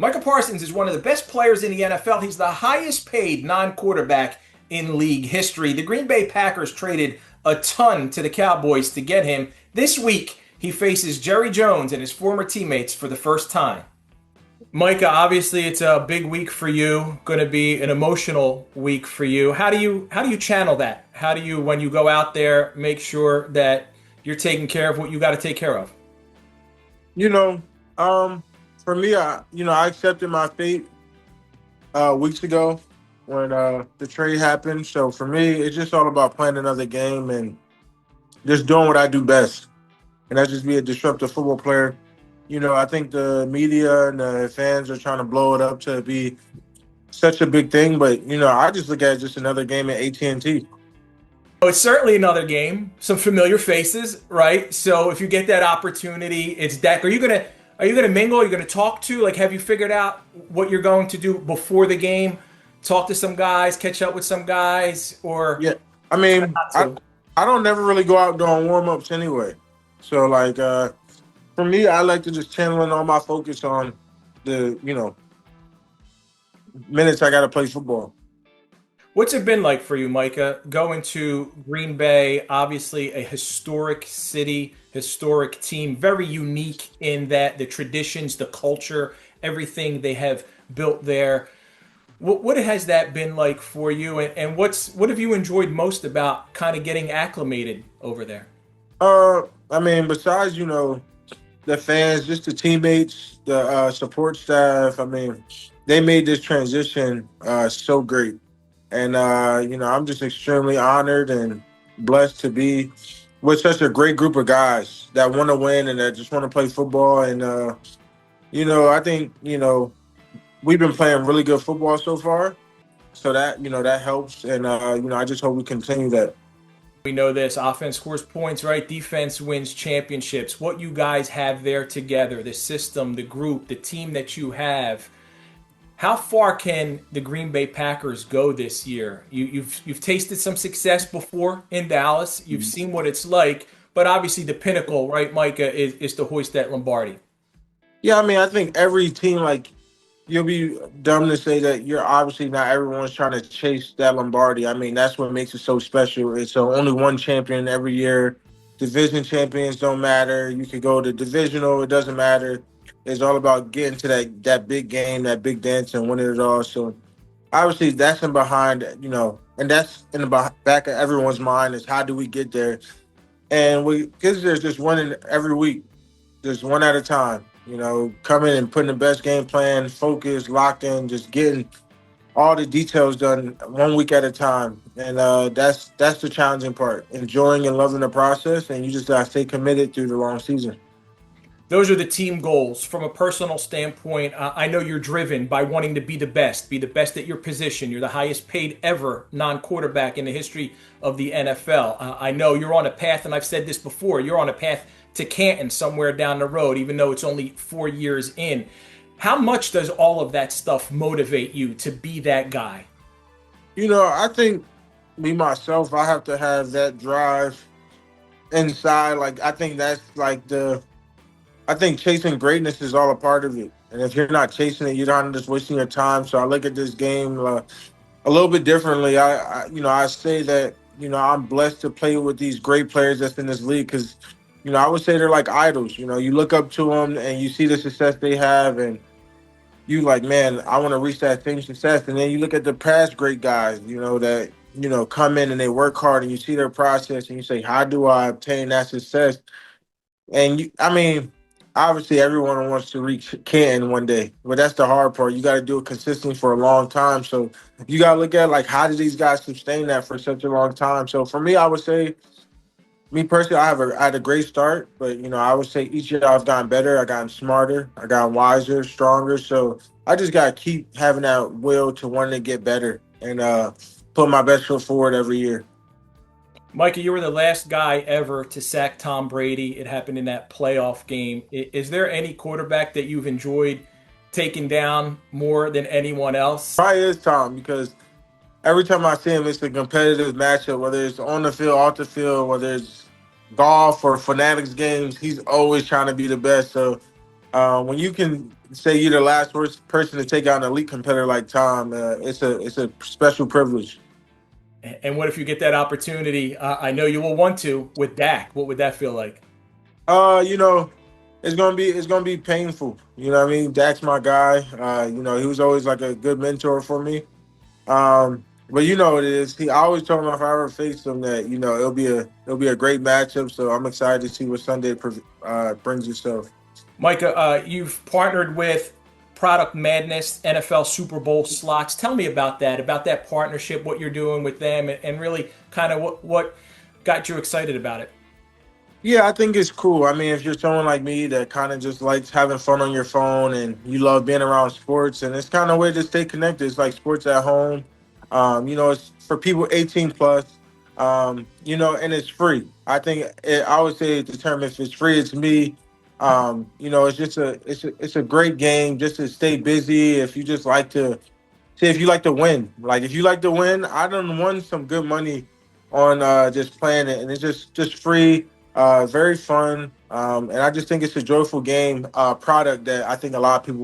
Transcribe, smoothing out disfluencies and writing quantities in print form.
Micah Parsons is one of the best players in the NFL. He's the highest paid non quarterback in league history. The Green Bay Packers traded a ton to the Cowboys to get him. This week, he faces Jerry Jones and his former teammates for the first time. Micah, obviously it's a big week for you, going to be an emotional week for you. How do you channel that? How do you when you go out there make sure that you're taking care of what you got to take care of? You know, um, for me, I accepted my fate weeks ago when the trade happened. So for me, it's just all about playing another game and just doing what I do best, and that's just be a disruptive football player. I think the media and the fans are trying to blow it up to be such a big thing, but I just look at it just another game at AT&T. Oh, it's certainly another game. Some familiar faces, right? So if you get that opportunity, it's Dak. Are you gonna mingle? Are you gonna talk to? Like, have you figured out what you're going to do before the game? Talk to some guys, catch up with some guys, or Yeah, I try mean, not I to? I don't never really go out doing warm ups anyway. So like for me, I like to just channel in all my focus on the minutes I got to play football. What's it been like for you, Micah, going to Green Bay? Obviously, a historic city, historic team, very unique in that the traditions, the culture, everything they have built there. What has that been like for you, and what have you enjoyed most about kind of getting acclimated over there? I mean, besides the fans, just the teammates, the support staff. I mean, they made this transition so great, and I'm just extremely honored and blessed to be with such a great group of guys that want to win and that just want to play football. And I think we've been playing really good football so far, so that helps, and I just hope we continue that. We know this offense scores points, right? Defense wins championships. What you guys have there together, the system, the group, the team that you have. How far can the Green Bay Packers go this year? You've tasted some success before in Dallas. You've seen what it's like, but obviously the pinnacle, right, Micah, is to hoist that Lombardi. Yeah, I mean, I think every team, like, you'll be dumb to say that you're obviously not everyone's trying to chase that Lombardi. I mean, that's what makes it so special. It's only one champion every year. Division champions don't matter. You could go to divisional, it doesn't matter. It's all about getting to that big game, that big dance, and winning it all. So obviously, that's in behind, and that's in the back of everyone's mind is how do we get there? And we, because there's just winning every week, just one at a time. Coming and putting the best game plan, focus, locked in, just getting all the details done one week at a time. And that's the challenging part. Enjoying and loving the process, and you just gotta stay committed through the long season. Those are the team goals. From a personal standpoint, I know you're driven by wanting to be the best at your position. You're the highest paid ever non quarterback in the history of the NFL. I know you're on a path, and I've said this before, you're on a path to Canton somewhere down the road, even though it's only 4 years in. How much does all of that stuff motivate you to be that guy? I think me myself, I have to have that drive inside. Like I think that's like I think chasing greatness is all a part of it. And if you're not chasing it, you're not just wasting your time. So I look at this game a little bit differently. I say that I'm blessed to play with these great players that's in this league because I would say they're like idols. You look up to them and you see the success they have, and you like, man, I want to reach that same success. And then you look at the past great guys, that come in and they work hard, and you see their process, and you say, how do I obtain that success? And I mean, obviously everyone wants to reach Canton one day, but that's the hard part. You got to do it consistently for a long time. So you got to look at like how did these guys sustain that for such a long time? So for me, I would say, me personally, I had a great start, but I would say each year I've gotten better. I gotten smarter. I gotten wiser, stronger. So I just got to keep having that will to want to get better and put my best foot forward every year. Micah, you were the last guy ever to sack Tom Brady. It happened in that playoff game. Is there any quarterback that you've enjoyed taking down more than anyone else? Probably is Tom because every time I see him, it's a competitive matchup, whether it's on the field, off the field, whether it's golf or Fanatics games. He's always trying to be the best. So when you can say you're the last person to take out an elite competitor like Tom. It's a special privilege. And what if you get that opportunity? I know you will want to with Dak. What would that feel like? You know, it's gonna be painful. You know what I mean? Dak's my guy. You know, he was always like a good mentor for me. But you know what it is. I always told him if I ever faced him that it'll be a great matchup. So I'm excited to see what Sunday brings itself. Micah, you've partnered with Product Madness, NFL Super Bowl slots. Tell me about that partnership, what you're doing with them, and really kind of what got you excited about it. Yeah, I think it's cool. I mean, if you're someone like me that kind of just likes having fun on your phone and you love being around sports, and it's kind of a way to stay connected. It's like sports at home. You know, it's for people 18 plus. You know, and it's free. I always say the term if it's free, it's me. You know, it's a great game just to stay busy. If you just like to See if you like to win. Like if you like to win, I done won some good money on just playing it, and it's just free, very fun, and I just think it's a joyful game product that I think a lot of people